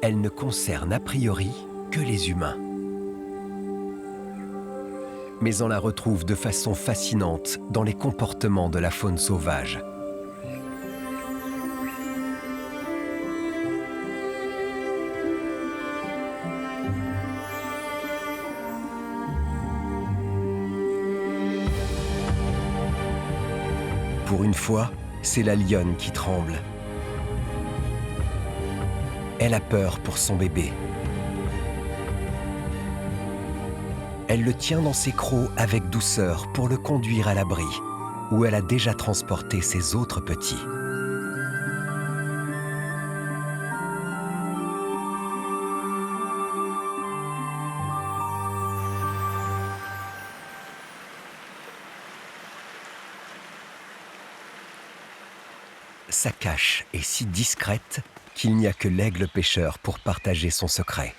elle ne concerne a priori que les humains. Mais on la retrouve de façon fascinante dans les comportements de la faune sauvage. Pour une fois, c'est la lionne qui tremble. Elle a peur pour son bébé. Elle le tient dans ses crocs avec douceur pour le conduire à l'abri, où elle a déjà transporté ses autres petits. Sa cache est si discrète qu'il n'y a que l'aigle pêcheur pour partager son secret.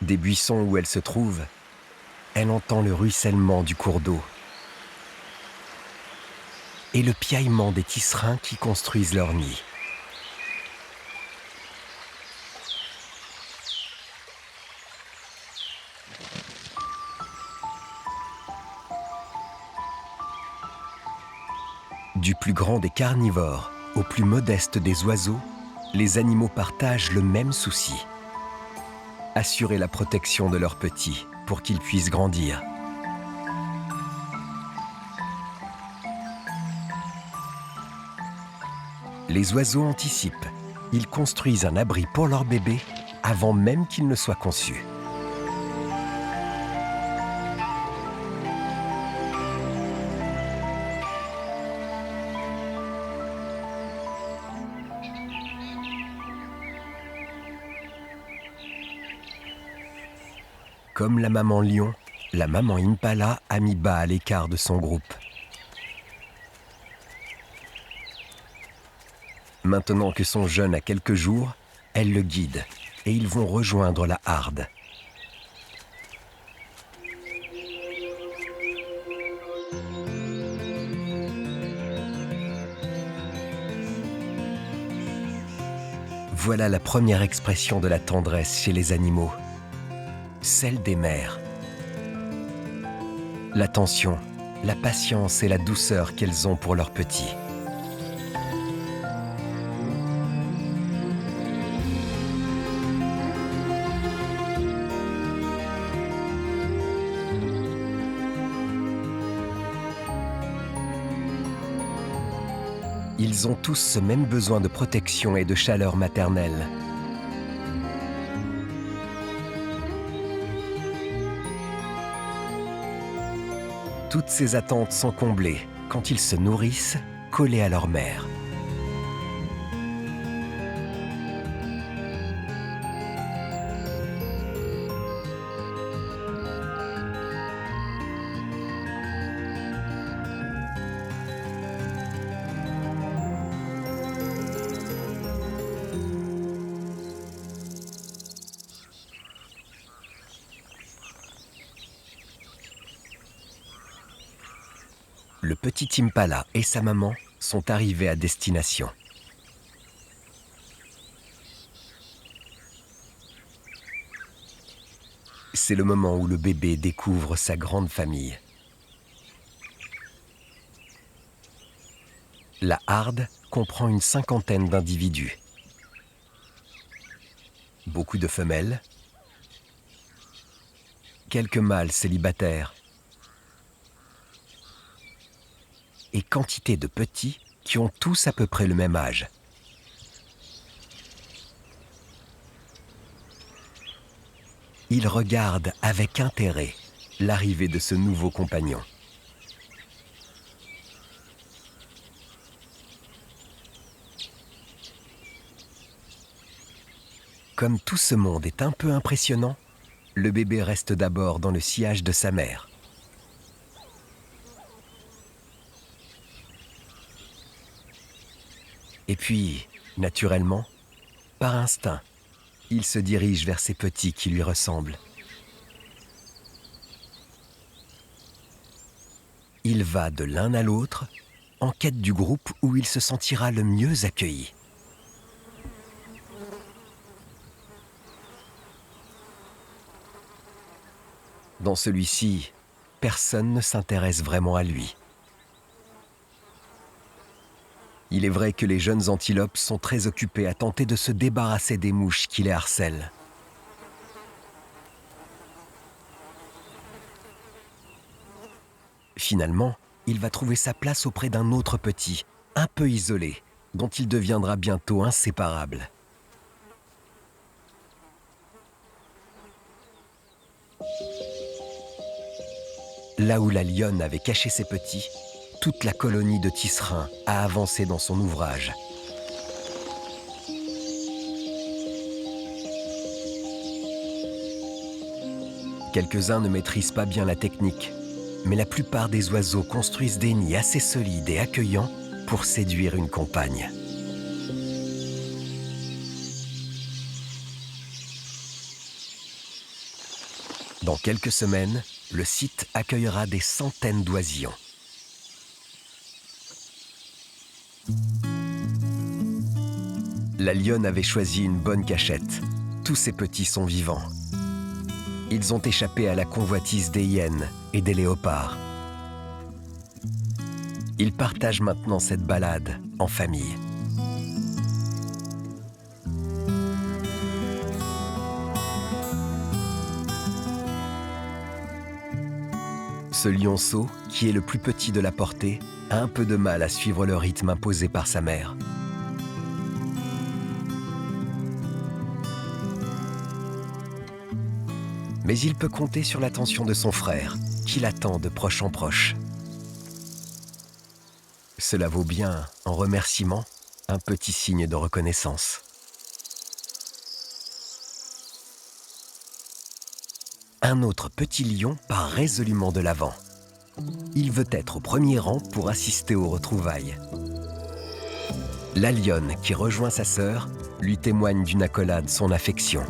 Des buissons où elle se trouve, elle entend le ruissellement du cours d'eau et le piaillement des tisserands qui construisent leur nid. Du plus grand des carnivores au plus modeste des oiseaux, les animaux partagent le même souci: assurer la protection de leurs petits pour qu'ils puissent grandir. Les oiseaux anticipent. Ils construisent un abri pour leur bébé avant même qu'il ne soit conçu. Comme la maman lion, la maman impala a mis bas à l'écart de son groupe. Maintenant que son jeune a quelques jours, elle le guide et ils vont rejoindre la harde. Voilà la première expression de la tendresse chez les animaux, celle des mères. L'attention, la patience et la douceur qu'elles ont pour leurs petits. Ils ont tous ce même besoin de protection et de chaleur maternelle. Toutes ces attentes sont comblées quand ils se nourrissent collés à leur mère. Le petit impala et sa maman sont arrivés à destination. C'est le moment où le bébé découvre sa grande famille. La harde comprend une 50aine d'individus. Beaucoup de femelles, quelques mâles célibataires et quantité de petits qui ont tous à peu près le même âge. Ils regardent avec intérêt l'arrivée de ce nouveau compagnon. Comme tout ce monde est un peu impressionnant, le bébé reste d'abord dans le sillage de sa mère. Et puis, naturellement, par instinct, il se dirige vers ses petits qui lui ressemblent. Il va de l'un à l'autre en quête du groupe où il se sentira le mieux accueilli. Dans celui-ci, personne ne s'intéresse vraiment à lui. Il est vrai que les jeunes antilopes sont très occupés à tenter de se débarrasser des mouches qui les harcèlent. Finalement, il va trouver sa place auprès d'un autre petit, un peu isolé, dont il deviendra bientôt inséparable. Là où la lionne avait caché ses petits, toute la colonie de tisserins a avancé dans son ouvrage. Quelques-uns ne maîtrisent pas bien la technique, mais la plupart des oiseaux construisent des nids assez solides et accueillants pour séduire une compagne. Dans quelques semaines, le site accueillera des centaines d'oisillons. La lionne avait choisi une bonne cachette. Tous ses petits sont vivants. Ils ont échappé à la convoitise des hyènes et des léopards. Ils partagent maintenant cette balade en famille. Ce lionceau, qui est le plus petit de la portée, a un peu de mal à suivre le rythme imposé par sa mère. Mais il peut compter sur l'attention de son frère, qui l'attend de proche en proche. Cela vaut bien, en remerciement, un petit signe de reconnaissance. Un autre petit lion part résolument de l'avant. Il veut être au premier rang pour assister aux retrouvailles. La lionne, qui rejoint sa sœur, lui témoigne d'une accolade son affection.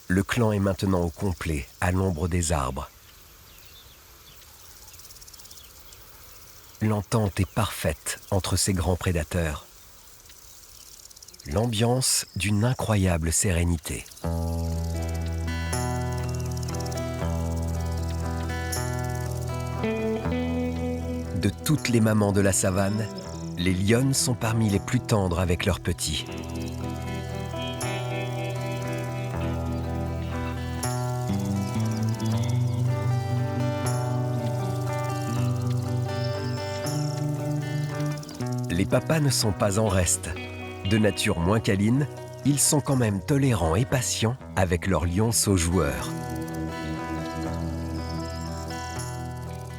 Le clan est maintenant au complet, à l'ombre des arbres. L'entente est parfaite entre ces grands prédateurs. L'ambiance d'une incroyable sérénité. De toutes les mamans de la savane, les lionnes sont parmi les plus tendres avec leurs petits. Les papas ne sont pas en reste. De nature moins câline, ils sont quand même tolérants et patients avec leurs lionceaux joueurs.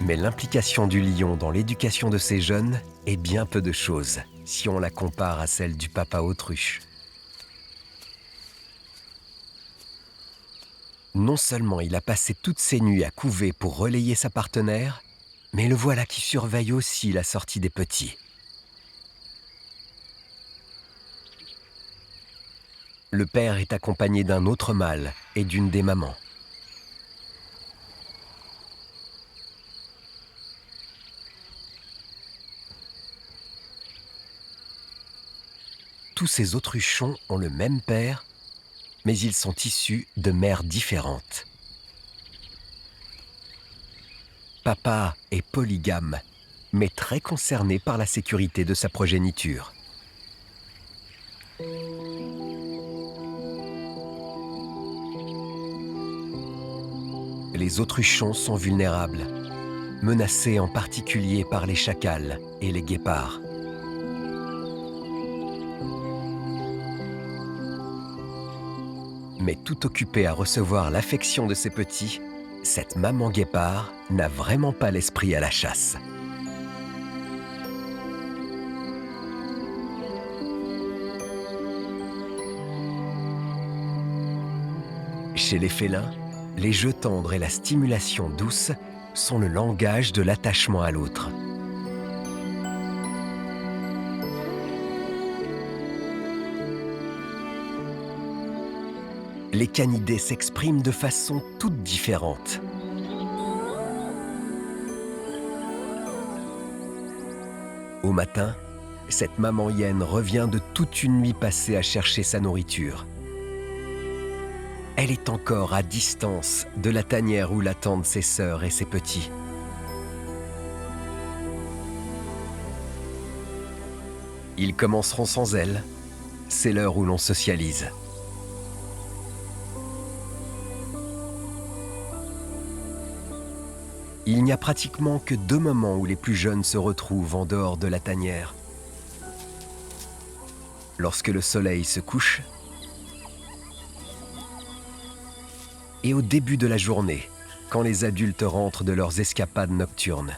Mais l'implication du lion dans l'éducation de ses jeunes est bien peu de choses si on la compare à celle du papa autruche. Non seulement il a passé toutes ses nuits à couver pour relayer sa partenaire, mais le voilà qui surveille aussi la sortie des petits. Le père est accompagné d'un autre mâle et d'une des mamans. Tous ces autruchons ont le même père, mais ils sont issus de mères différentes. Papa est polygame, mais très concerné par la sécurité de sa progéniture. Les autruchons sont vulnérables, menacés en particulier par les chacals et les guépards. Mais tout occupée à recevoir l'affection de ses petits, cette maman guépard n'a vraiment pas l'esprit à la chasse. Chez les félins, les jeux tendres et la stimulation douce sont le langage de l'attachement à l'autre. les canidés s'expriment de façon toute différente. Au matin, cette maman hyène revient de toute une nuit passée à chercher sa nourriture. Elle est encore à distance de la tanière où l'attendent ses sœurs et ses petits. Ils commenceront sans elle. C'est l'heure où l'on socialise. Il n'y a pratiquement que 2 moments où les plus jeunes se retrouvent en dehors de la tanière. Lorsque le soleil se couche et au début de la journée, quand les adultes rentrent de leurs escapades nocturnes.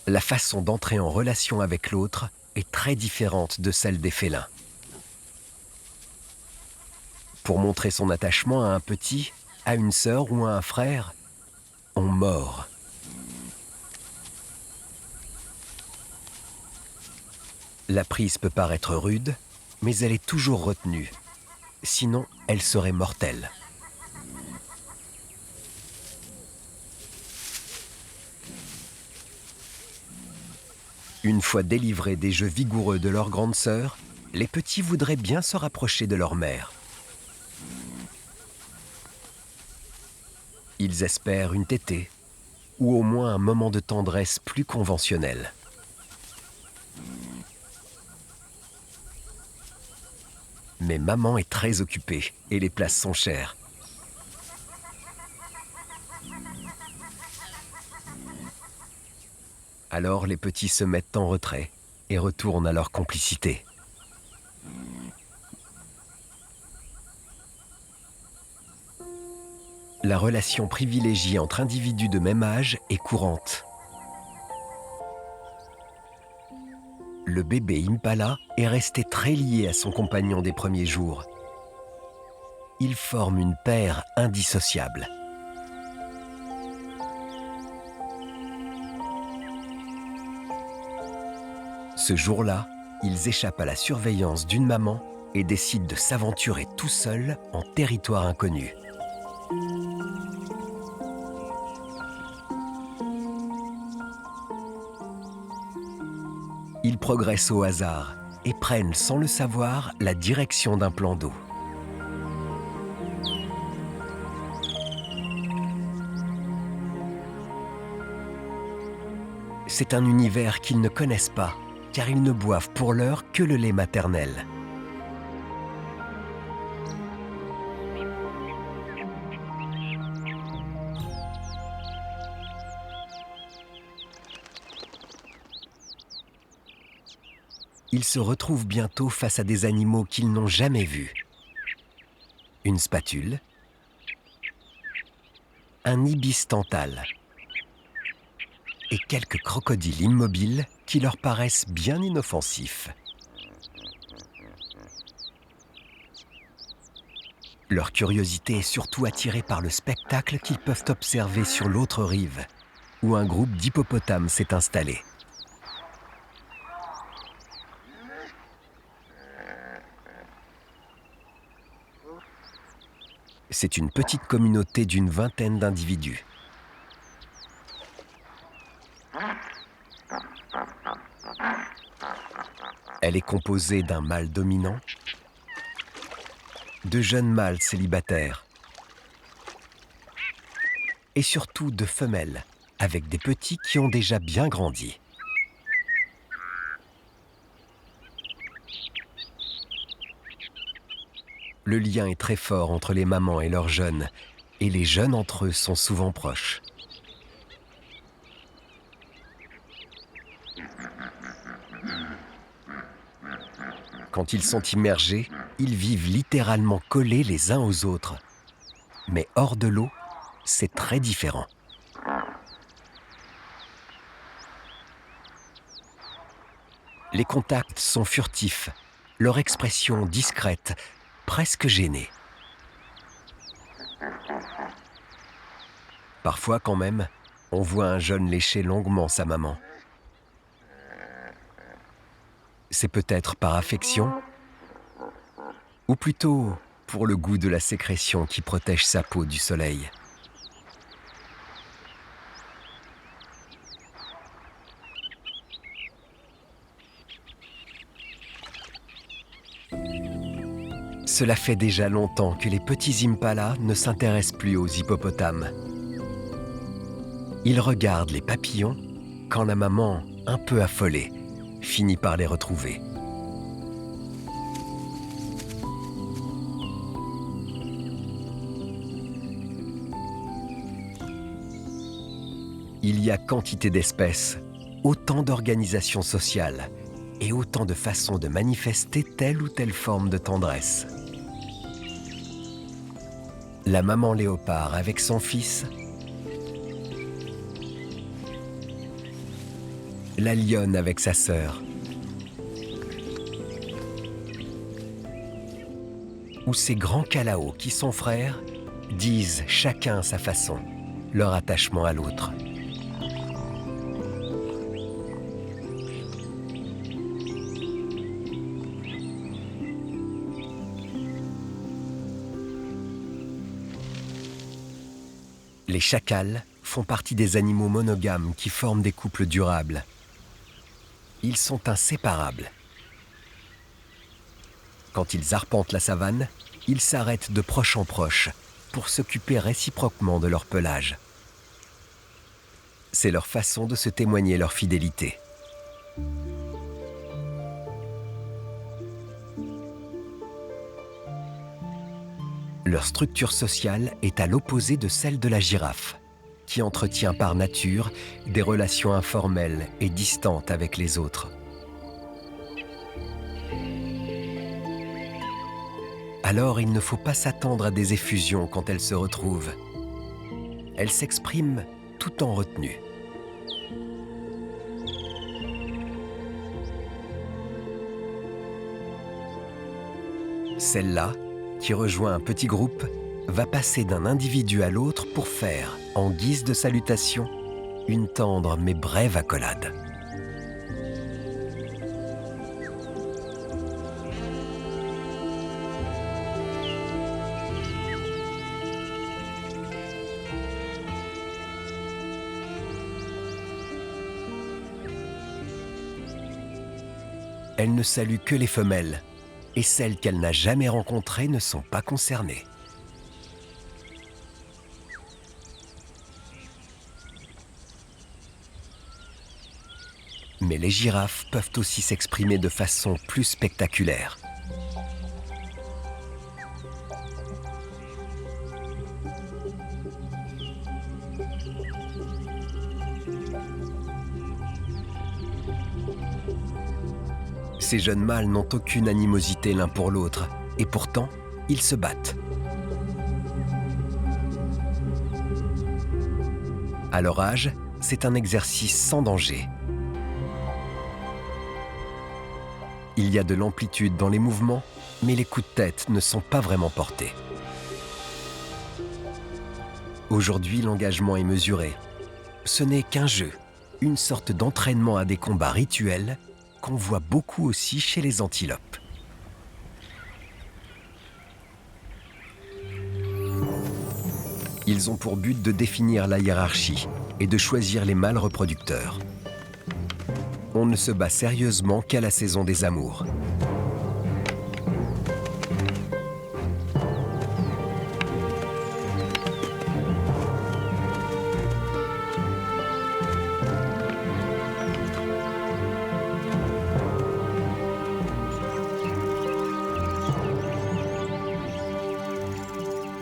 La façon d'entrer en relation avec l'autre est très différente de celle des félins. Pour montrer son attachement à un petit, à une sœur ou à un frère, on mord. La prise peut paraître rude, mais elle est toujours retenue. Sinon, elle serait mortelle. Une fois délivrés des jeux vigoureux de leur grande sœur, les petits voudraient bien se rapprocher de leur mère. Ils espèrent une tétée, ou au moins un moment de tendresse plus conventionnel. Mais maman est très occupée et les places sont chères. Alors les petits se mettent en retrait et retournent à leur complicité. La relation privilégiée entre individus de même âge est courante. Le bébé Impala est resté très lié à son compagnon des premiers jours. Ils forment une paire indissociable. Ce jour-là, ils échappent à la surveillance d'une maman et décident de s'aventurer tout seuls en territoire inconnu. Ils progressent au hasard et prennent, sans le savoir, la direction d'un plan d'eau. C'est un univers qu'ils ne connaissent pas, car ils ne boivent pour l'heure que le lait maternel. Ils se retrouvent bientôt face à des animaux qu'ils n'ont jamais vus. Une spatule, un ibis tantale et quelques crocodiles immobiles qui leur paraissent bien inoffensifs. Leur curiosité est surtout attirée par le spectacle qu'ils peuvent observer sur l'autre rive, où un groupe d'hippopotames s'est installé. C'est une petite communauté d'une vingtaine d'individus. Elle est composée d'un mâle dominant, de jeunes mâles célibataires et surtout de femelles avec des petits qui ont déjà bien grandi. Le lien est très fort entre les mamans et leurs jeunes, et les jeunes entre eux sont souvent proches. Quand ils sont immergés, ils vivent littéralement collés les uns aux autres. Mais hors de l'eau, c'est très différent. Les contacts sont furtifs, leur expression discrète, presque gênée. Parfois, quand même, on voit un jeune lécher longuement sa maman. C'est peut-être par affection, ou plutôt pour le goût de la sécrétion qui protège sa peau du soleil. Cela fait déjà longtemps que les petits impalas ne s'intéressent plus aux hippopotames. Ils regardent les papillons quand la maman, un peu affolée, finit par les retrouver. Il y a quantité d'espèces, autant d'organisations sociales et autant de façons de manifester telle ou telle forme de tendresse. La maman léopard avec son fils, la lionne avec sa sœur, ou ces grands calaos qui sont frères disent chacun à sa façon leur attachement à l'autre. Les chacals font partie des animaux monogames qui forment des couples durables. Ils sont inséparables. Quand ils arpentent la savane, ils s'arrêtent de proche en proche pour s'occuper réciproquement de leur pelage. C'est leur façon de se témoigner leur fidélité. Leur structure sociale est à l'opposé de celle de la girafe, qui entretient par nature des relations informelles et distantes avec les autres. Alors il ne faut pas s'attendre à des effusions quand elles se retrouvent. Elles s'expriment tout en retenue. Celle-là, qui rejoint un petit groupe, va passer d'un individu à l'autre pour faire, en guise de salutation, une tendre mais brève accolade. Elle ne salue que les femelles, et celles qu'elle n'a jamais rencontrées ne sont pas concernées. Mais les girafes peuvent aussi s'exprimer de façon plus spectaculaire. Ces jeunes mâles n'ont aucune animosité l'un pour l'autre, et pourtant, ils se battent. À leur âge, c'est un exercice sans danger. Il y a de l'amplitude dans les mouvements, mais les coups de tête ne sont pas vraiment portés. Aujourd'hui, l'engagement est mesuré. Ce n'est qu'un jeu, une sorte d'entraînement à des combats rituels qu'on voit beaucoup aussi chez les antilopes. Ils ont pour but de définir la hiérarchie et de choisir les mâles reproducteurs. On ne se bat sérieusement qu'à la saison des amours.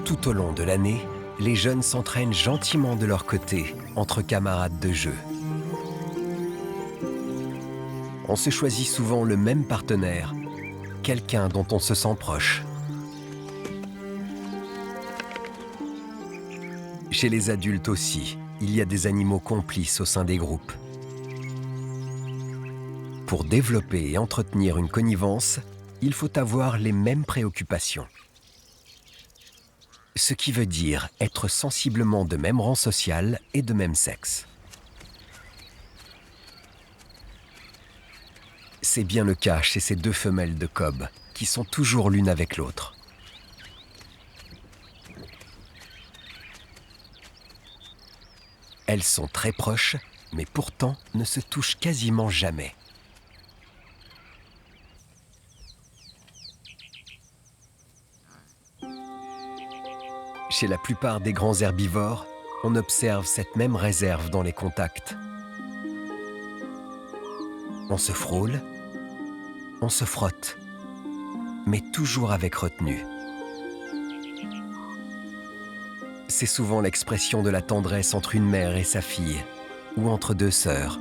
Tout au long de l'année, les jeunes s'entraînent gentiment de leur côté, entre camarades de jeu. On se choisit souvent le même partenaire, quelqu'un dont on se sent proche. Chez les adultes aussi, il y a des animaux complices au sein des groupes. Pour développer et entretenir une connivence, il faut avoir les mêmes préoccupations. Ce qui veut dire être sensiblement de même rang social et de même sexe. C'est bien le cas chez ces deux femelles de Cobb, qui sont toujours l'une avec l'autre. Elles sont très proches, mais pourtant ne se touchent quasiment jamais. Chez la plupart des grands herbivores, on observe cette même réserve dans les contacts. On se frôle, on se frotte, mais toujours avec retenue. C'est souvent l'expression de la tendresse entre une mère et sa fille, ou entre deux sœurs.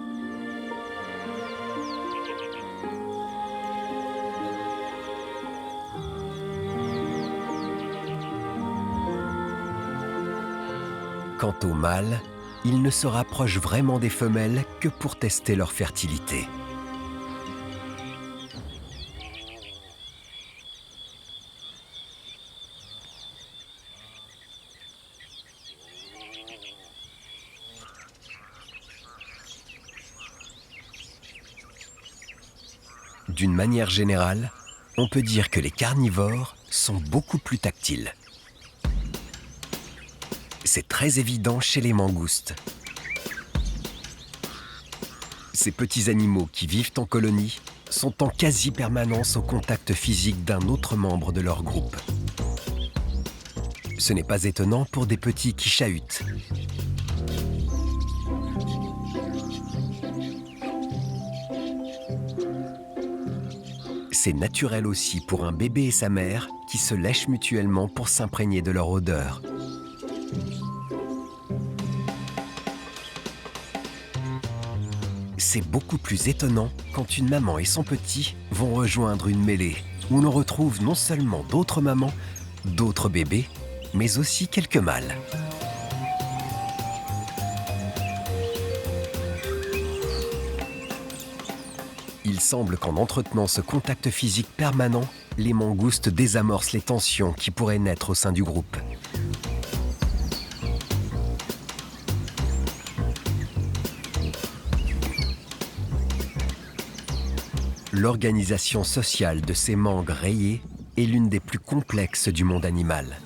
Quant aux mâles, ils ne se rapprochent vraiment des femelles que pour tester leur fertilité. D'une manière générale, on peut dire que les carnivores sont beaucoup plus tactiles. C'est très évident chez les mangoustes. Ces petits animaux qui vivent en colonie sont en quasi-permanence au contact physique d'un autre membre de leur groupe. Ce n'est pas étonnant pour des petits qui chahutent. C'est naturel aussi pour un bébé et sa mère qui se lèchent mutuellement pour s'imprégner de leur odeur. C'est beaucoup plus étonnant quand une maman et son petit vont rejoindre une mêlée où l'on retrouve non seulement d'autres mamans, d'autres bébés, mais aussi quelques mâles. Il semble qu'en entretenant ce contact physique permanent, les mangoustes désamorcent les tensions qui pourraient naître au sein du groupe. L'organisation sociale de ces mangues rayées est l'une des plus complexes du monde animal.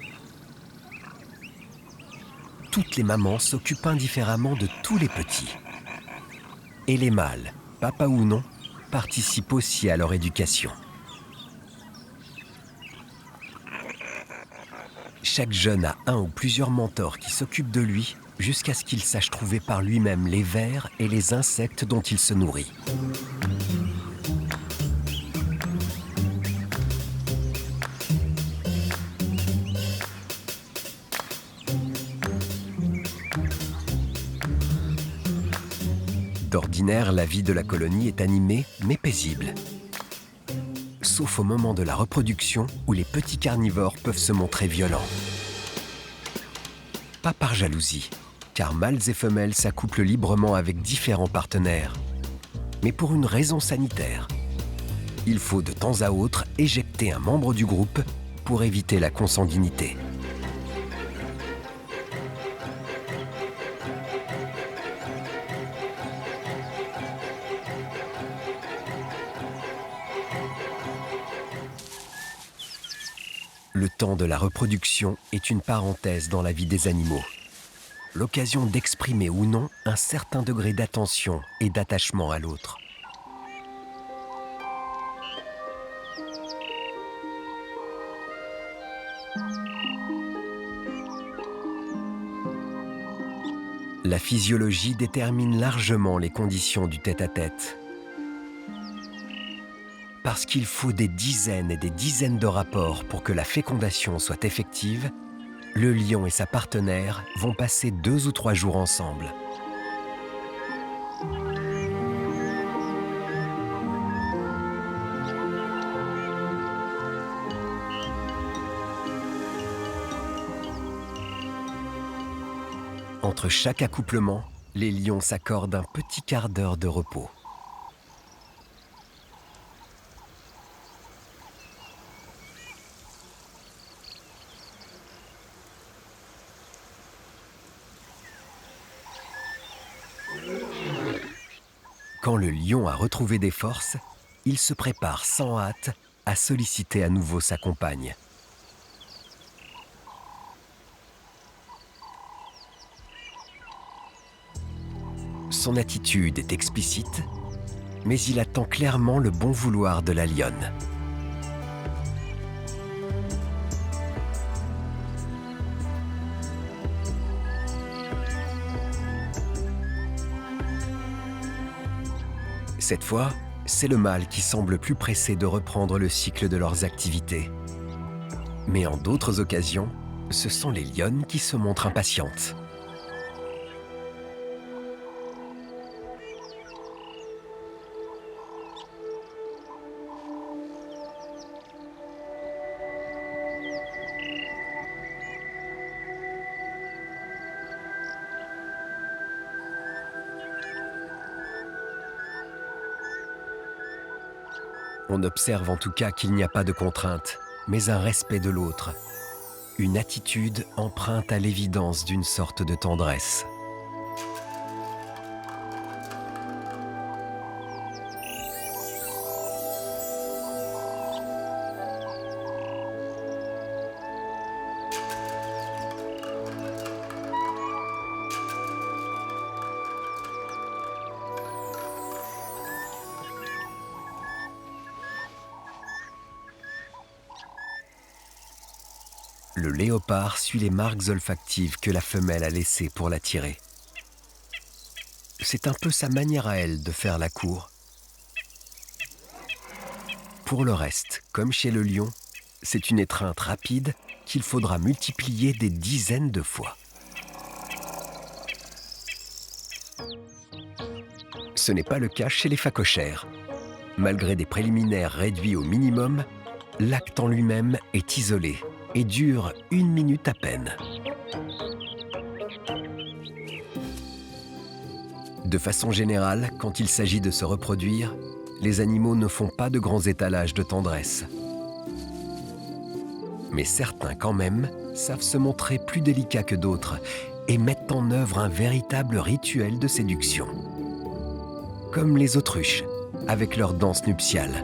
Toutes les mamans s'occupent indifféremment de tous les petits. Et les mâles, papa ou non, participent aussi à leur éducation. Chaque jeune a un ou plusieurs mentors qui s'occupent de lui jusqu'à ce qu'il sache trouver par lui-même les vers et les insectes dont il se nourrit. D'ordinaire, la vie de la colonie est animée mais paisible. Sauf au moment de la reproduction où les petits carnivores peuvent se montrer violents. Pas par jalousie, car mâles et femelles s'accouplent librement avec différents partenaires, mais pour une raison sanitaire. Il faut de temps à autre éjecter un membre du groupe pour éviter la consanguinité. Le temps de la reproduction est une parenthèse dans la vie des animaux. L'occasion d'exprimer ou non un certain degré d'attention et d'attachement à l'autre. La physiologie détermine largement les conditions du tête-à-tête. Parce qu'il faut des dizaines et des dizaines de rapports pour que la fécondation soit effective, le lion et sa partenaire vont passer 2 ou 3 jours ensemble. Entre chaque accouplement, les lions s'accordent un petit quart d'heure de repos. Quand le lion a retrouvé des forces, il se prépare sans hâte à solliciter à nouveau sa compagne. Son attitude est explicite, mais il attend clairement le bon vouloir de la lionne. Cette fois, c'est le mâle qui semble plus pressé de reprendre le cycle de leurs activités. Mais en d'autres occasions, ce sont les lionnes qui se montrent impatientes. On observe en tout cas qu'il n'y a pas de contrainte, mais un respect de l'autre, une attitude empreinte à l'évidence d'une sorte de tendresse. Le léopard suit les marques olfactives que la femelle a laissées pour l'attirer. C'est un peu sa manière à elle de faire la cour. Pour le reste, comme chez le lion, c'est une étreinte rapide qu'il faudra multiplier des dizaines de fois. Ce n'est pas le cas chez les phacochères. Malgré des préliminaires réduits au minimum, l'acte en lui-même est isolé et dure 1 minute à peine. De façon générale, quand il s'agit de se reproduire, les animaux ne font pas de grands étalages de tendresse. Mais certains, quand même, savent se montrer plus délicats que d'autres et mettent en œuvre un véritable rituel de séduction. Comme les autruches, avec leur danse nuptiale.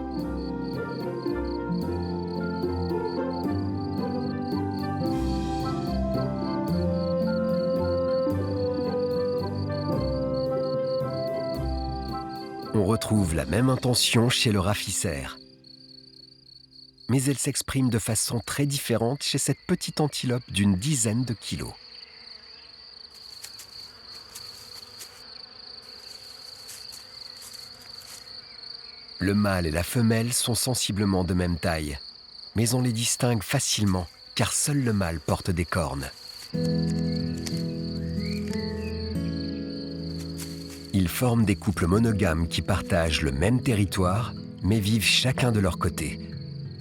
On retrouve la même intention chez le rafficaire. Mais elle s'exprime de façon très différente chez cette petite antilope d'une dizaine de kilos. Le mâle et la femelle sont sensiblement de même taille, mais on les distingue facilement car seul le mâle porte des cornes. Ils forment des couples monogames qui partagent le même territoire, mais vivent chacun de leur côté,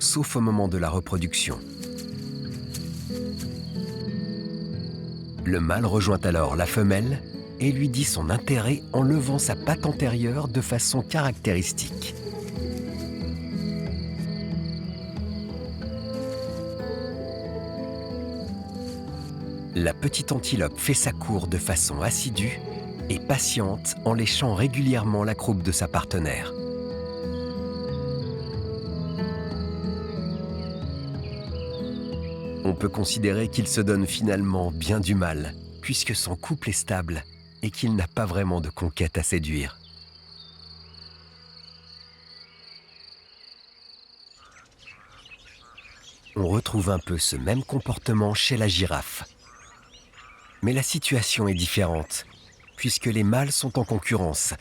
sauf au moment de la reproduction. Le mâle rejoint alors la femelle et lui dit son intérêt en levant sa patte antérieure de façon caractéristique. La petite antilope fait sa cour de façon assidue et patiente en léchant régulièrement la croupe de sa partenaire. On peut considérer qu'il se donne finalement bien du mal, puisque son couple est stable et qu'il n'a pas vraiment de conquête à séduire. On retrouve un peu ce même comportement chez la girafe. Mais la situation est différente, puisque les mâles sont en concurrence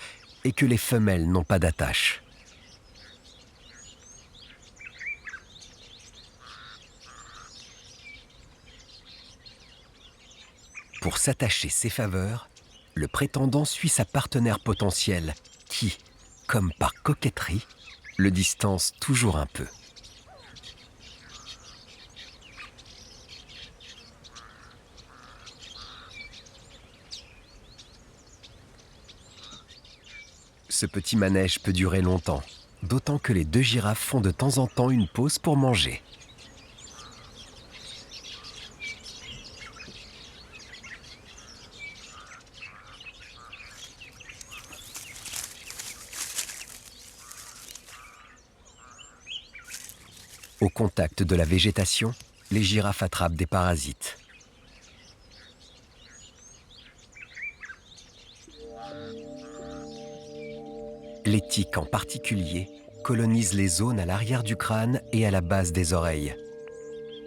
et que les femelles n'ont pas d'attache. Pour s'attacher ses faveurs, le prétendant suit sa partenaire potentielle qui, comme par coquetterie, le distance toujours un peu. Ce petit manège peut durer longtemps, d'autant que les deux girafes font de temps en temps une pause pour manger. Au contact de la végétation, les girafes attrapent des parasites. Les tiques en particulier colonisent les zones à l'arrière du crâne et à la base des oreilles.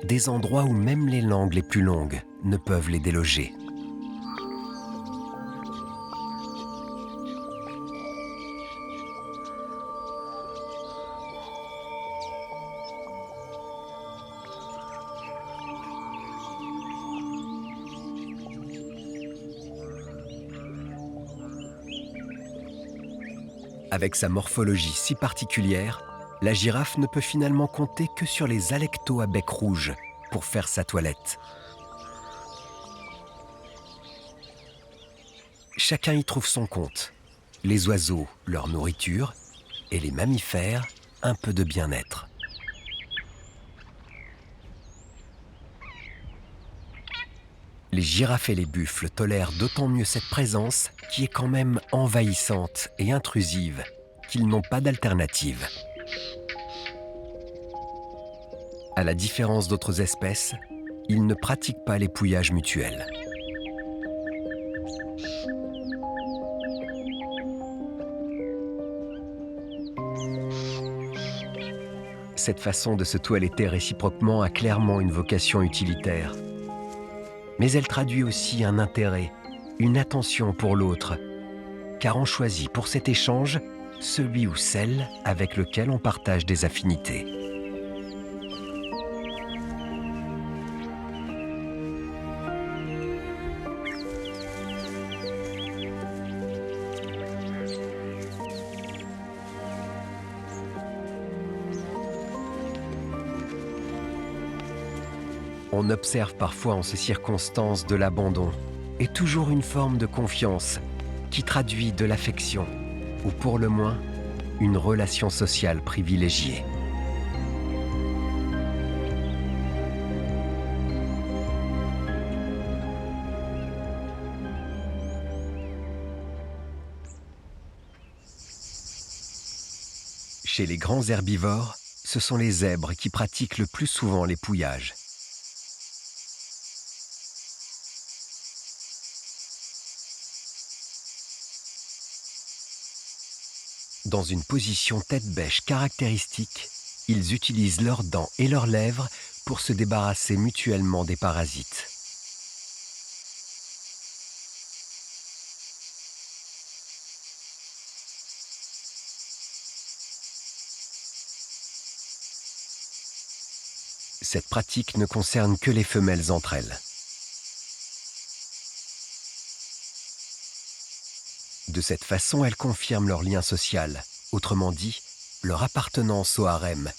Des endroits où même les langues les plus longues ne peuvent les déloger. Avec sa morphologie si particulière, la girafe ne peut finalement compter que sur les alectos à bec rouge pour faire sa toilette. Chacun y trouve son compte. Les oiseaux, leur nourriture, et les mammifères, un peu de bien-être. Les girafes et les buffles tolèrent d'autant mieux cette présence qui est quand même envahissante et intrusive qu'ils n'ont pas d'alternative. À la différence d'autres espèces, ils ne pratiquent pas l'épouillage mutuel. Cette façon de se toiletter réciproquement a clairement une vocation utilitaire. Mais elle traduit aussi un intérêt, une attention pour l'autre, car on choisit pour cet échange celui ou celle avec lequel on partage des affinités. On observe parfois en ces circonstances de l'abandon et toujours une forme de confiance qui traduit de l'affection ou pour le moins une relation sociale privilégiée. Chez les grands herbivores, ce sont les zèbres qui pratiquent le plus souvent l'épouillage. Dans une position tête-bêche caractéristique, ils utilisent leurs dents et leurs lèvres pour se débarrasser mutuellement des parasites. Cette pratique ne concerne que les femelles entre elles. De cette façon, elles confirment leur lien social, autrement dit, leur appartenance au harem,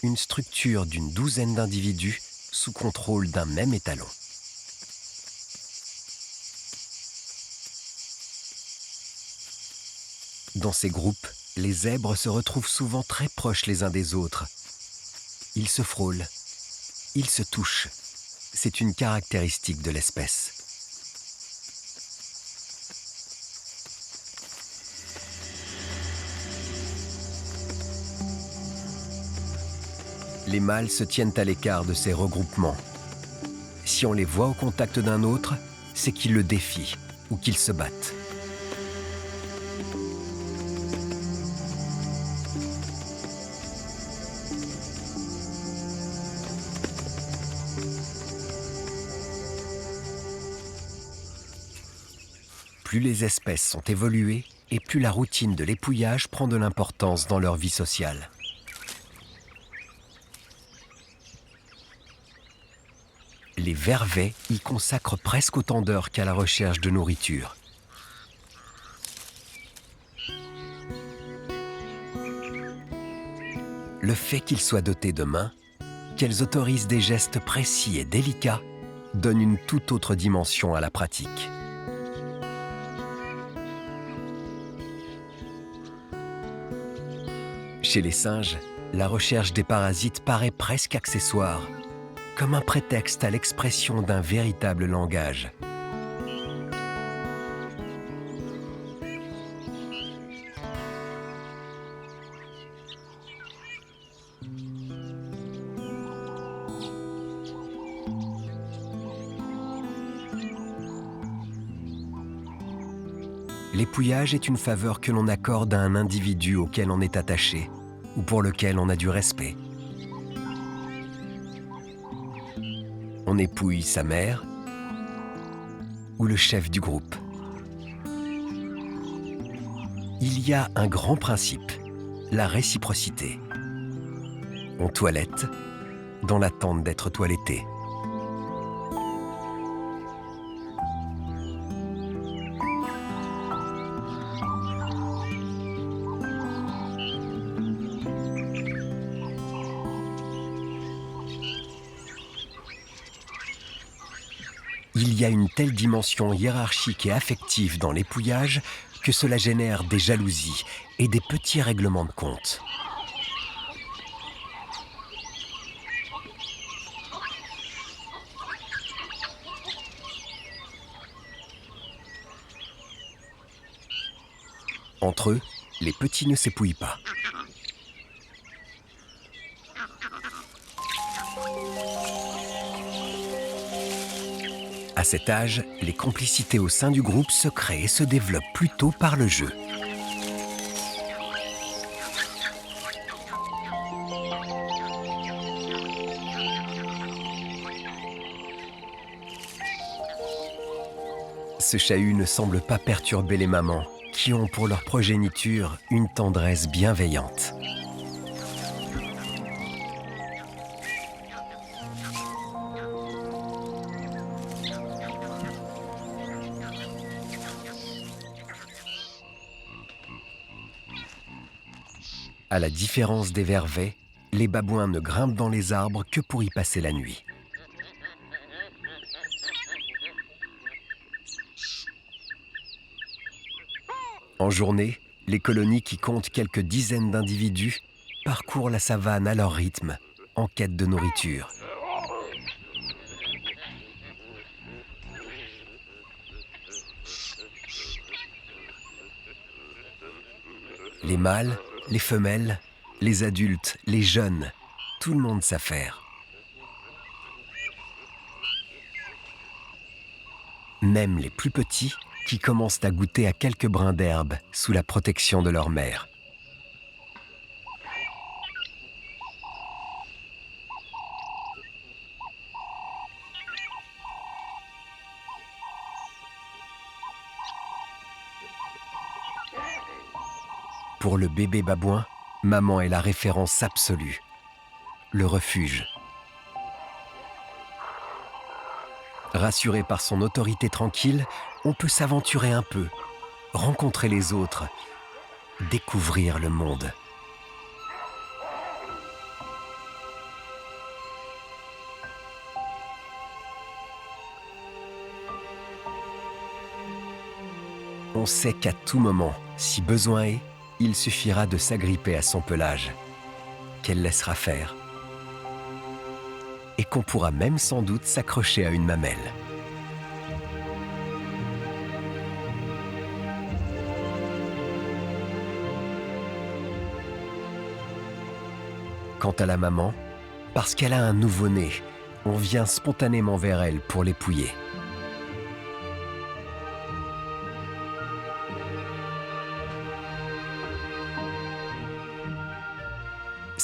une structure d'une douzaine d'individus sous contrôle d'un même étalon. Dans ces groupes, les zèbres se retrouvent souvent très proches les uns des autres. Ils se frôlent, ils se touchent. C'est une caractéristique de l'espèce. Les mâles se tiennent à l'écart de ces regroupements. Si on les voit au contact d'un autre, c'est qu'ils le défient ou qu'ils se battent. Plus les espèces sont évoluées, et plus la routine de l'épouillage prend de l'importance dans leur vie sociale. Les vervets y consacrent presque autant d'heures qu'à la recherche de nourriture. Le fait qu'ils soient dotés de mains, qu'elles autorisent des gestes précis et délicats, donne une toute autre dimension à la pratique. Chez les singes, la recherche des parasites paraît presque accessoire, comme un prétexte à l'expression d'un véritable langage. L'épouillage est une faveur que l'on accorde à un individu auquel on est attaché ou pour lequel on a du respect. On épouille sa mère ou le chef du groupe. Il y a un grand principe, la réciprocité. On toilette dans l'attente d'être toiletté. Il y a une telle dimension hiérarchique et affective dans l'épouillage que cela génère des jalousies et des petits règlements de compte. Entre eux, les petits ne s'épouillent pas. À cet âge, les complicités au sein du groupe se créent et se développent plutôt par le jeu. Ce chahut ne semble pas perturber les mamans, qui ont pour leur progéniture une tendresse bienveillante. À la différence des vervets, les babouins ne grimpent dans les arbres que pour y passer la nuit. En journée, les colonies qui comptent quelques dizaines d'individus parcourent la savane à leur rythme, en quête de nourriture. Les mâles, les femelles, les adultes, les jeunes, tout le monde s'affaire. Même les plus petits qui commencent à goûter à quelques brins d'herbe sous la protection de leur mère. Pour le bébé babouin, maman est la référence absolue, le refuge. Rassuré par son autorité tranquille, on peut s'aventurer un peu, rencontrer les autres, découvrir le monde. On sait qu'à tout moment, si besoin est, il suffira de s'agripper à son pelage, qu'elle laissera faire, et qu'on pourra même sans doute s'accrocher à une mamelle. Quant à la maman, parce qu'elle a un nouveau-né, on vient spontanément vers elle pour l'épouiller.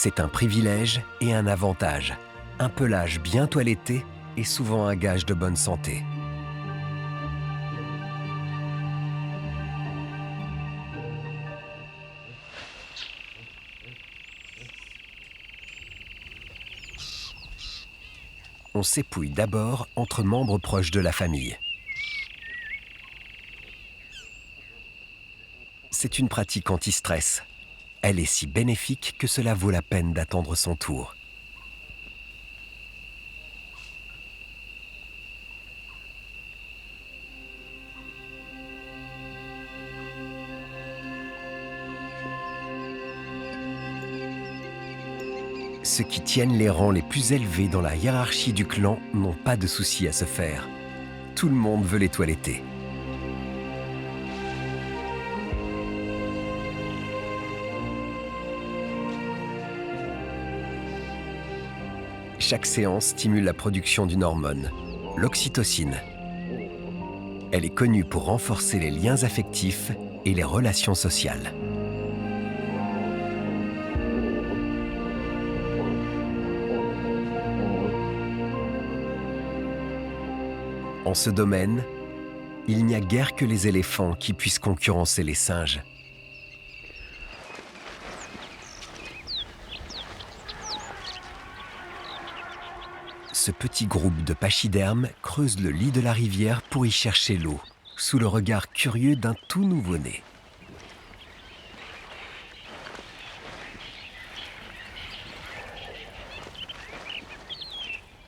C'est un privilège et un avantage. Un pelage bien toiletté est souvent un gage de bonne santé. On s'épouille d'abord entre membres proches de la famille. C'est une pratique anti-stress. Elle est si bénéfique que cela vaut la peine d'attendre son tour. Ceux qui tiennent les rangs les plus élevés dans la hiérarchie du clan n'ont pas de souci à se faire. Tout le monde veut les toiletter. Chaque séance stimule la production d'une hormone, l'oxytocine. Elle est connue pour renforcer les liens affectifs et les relations sociales. En ce domaine, il n'y a guère que les éléphants qui puissent concurrencer les singes. Ce petit groupe de pachydermes creuse le lit de la rivière pour y chercher l'eau, sous le regard curieux d'un tout nouveau-né.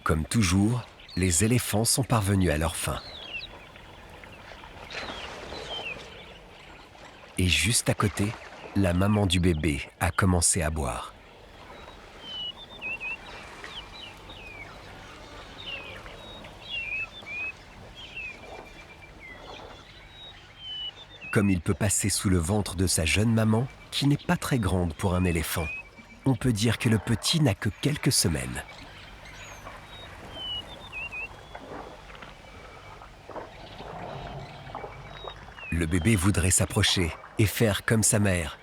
Comme toujours, les éléphants sont parvenus à leur fin. Et juste à côté, la maman du bébé a commencé à boire. Comme il peut passer sous le ventre de sa jeune maman, qui n'est pas très grande pour un éléphant, on peut dire que le petit n'a que quelques semaines. Le bébé voudrait s'approcher et faire comme sa mère,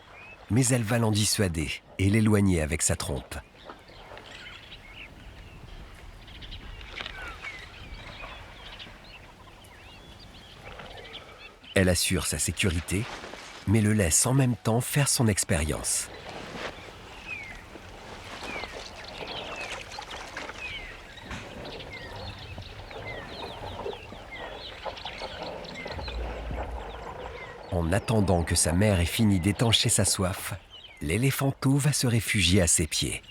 mais elle va l'en dissuader et l'éloigner avec sa trompe. Elle assure sa sécurité, mais le laisse en même temps faire son expérience. En attendant que sa mère ait fini d'étancher sa soif, l'éléphanteau va se réfugier à ses pieds.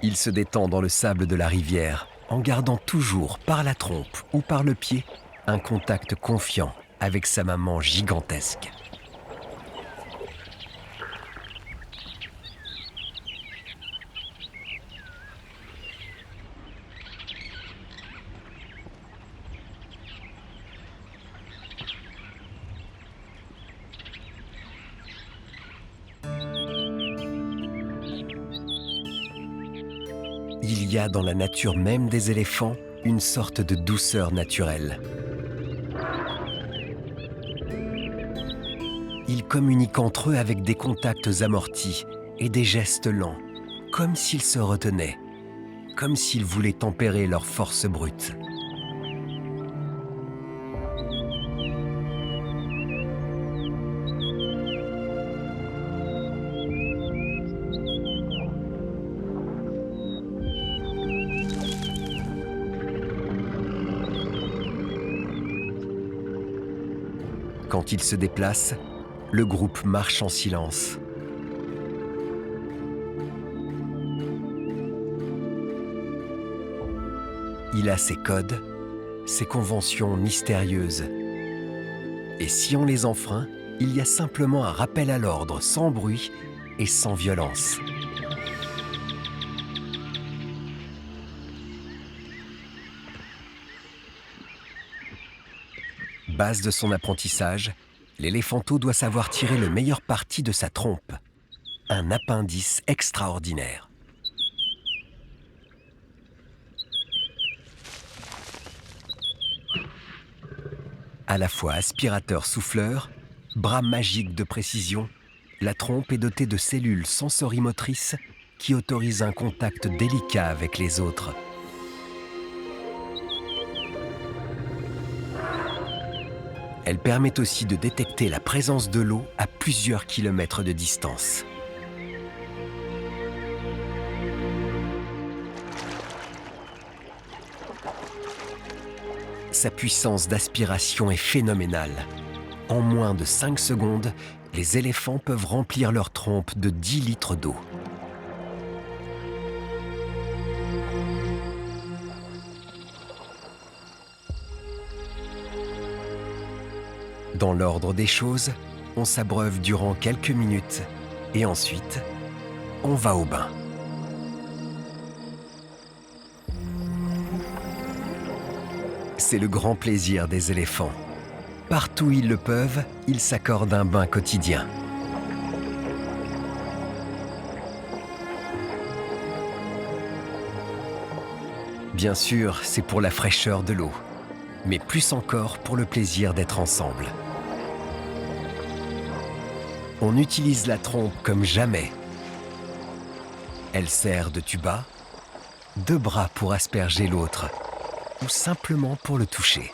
Il se détend dans le sable de la rivière, en gardant toujours par la trompe ou par le pied un contact confiant avec sa maman gigantesque. Il y a dans la nature même des éléphants une sorte de douceur naturelle. Ils communiquent entre eux avec des contacts amortis et des gestes lents, comme s'ils se retenaient, comme s'ils voulaient tempérer leur force brute. Quand ils se déplacent, le groupe marche en silence. Il a ses codes, ses conventions mystérieuses. Et si on les enfreint, il y a simplement un rappel à l'ordre sans bruit et sans violence. Base de son apprentissage, l'éléphanteau doit savoir tirer le meilleur parti de sa trompe. Un appendice extraordinaire. À la fois aspirateur-souffleur, bras magique de précision, la trompe est dotée de cellules sensorimotrices qui autorisent un contact délicat avec les autres. Elle permet aussi de détecter la présence de l'eau à plusieurs kilomètres de distance. Sa puissance d'aspiration est phénoménale. En moins de 5 secondes, les éléphants peuvent remplir leur trompe de 10 litres d'eau. Dans l'ordre des choses, on s'abreuve durant quelques minutes et ensuite, on va au bain. C'est le grand plaisir des éléphants. Partout où ils le peuvent, ils s'accordent un bain quotidien. Bien sûr, c'est pour la fraîcheur de l'eau, mais plus encore pour le plaisir d'être ensemble. On utilise la trompe comme jamais. Elle sert de tuba, deux bras pour asperger l'autre, ou simplement pour le toucher.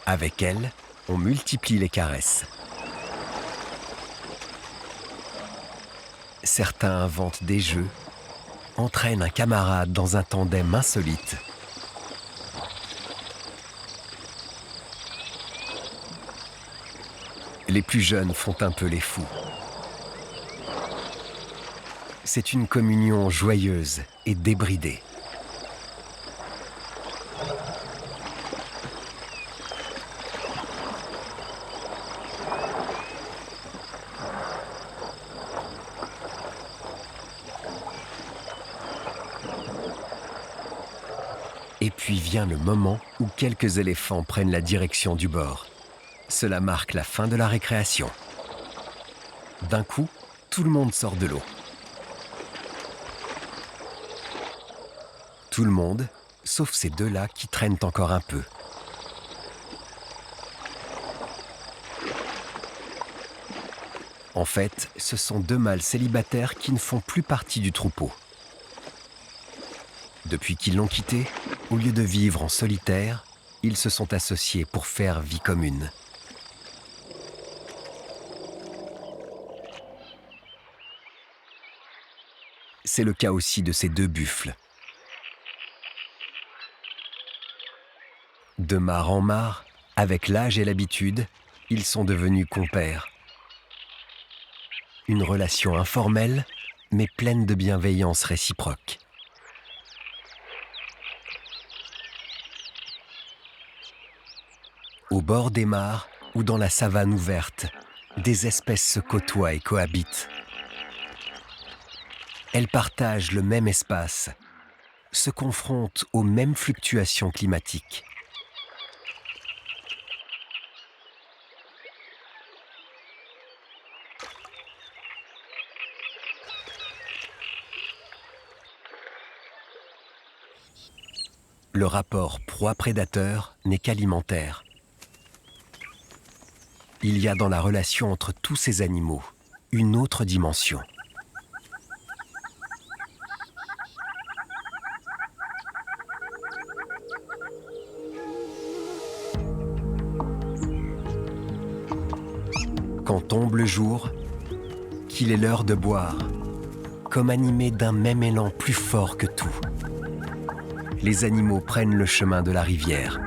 Avec elle, on multiplie les caresses. Certains inventent des jeux, entraînent un camarade dans un tandem insolite. Les plus jeunes font un peu les fous. C'est une communion joyeuse et débridée. Et puis vient le moment où quelques éléphants prennent la direction du bord. Cela marque la fin de la récréation. D'un coup, tout le monde sort de l'eau. Tout le monde, sauf ces deux-là qui traînent encore un peu. En fait, ce sont deux mâles célibataires qui ne font plus partie du troupeau. Depuis qu'ils l'ont quitté, au lieu de vivre en solitaire, ils se sont associés pour faire vie commune. C'est le cas aussi de ces deux buffles. De mare en mare, avec l'âge et l'habitude, ils sont devenus compères. Une relation informelle, mais pleine de bienveillance réciproque. Au bord des mares ou dans la savane ouverte, des espèces se côtoient et cohabitent. Elles partagent le même espace, se confrontent aux mêmes fluctuations climatiques. Le rapport proie-prédateur n'est qu'alimentaire. Il y a dans la relation entre tous ces animaux une autre dimension. Quand tombe le jour, qu'il est l'heure de boire, comme animés d'un même élan plus fort que tout, les animaux prennent le chemin de la rivière.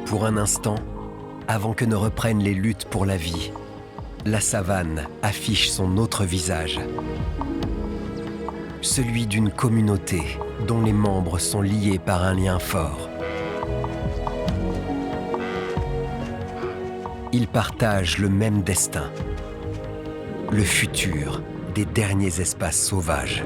Pour un instant, avant que ne reprennent les luttes pour la vie, la savane affiche son autre visage. Celui d'une communauté dont les membres sont liés par un lien fort. Ils partagent le même destin, le futur des derniers espaces sauvages.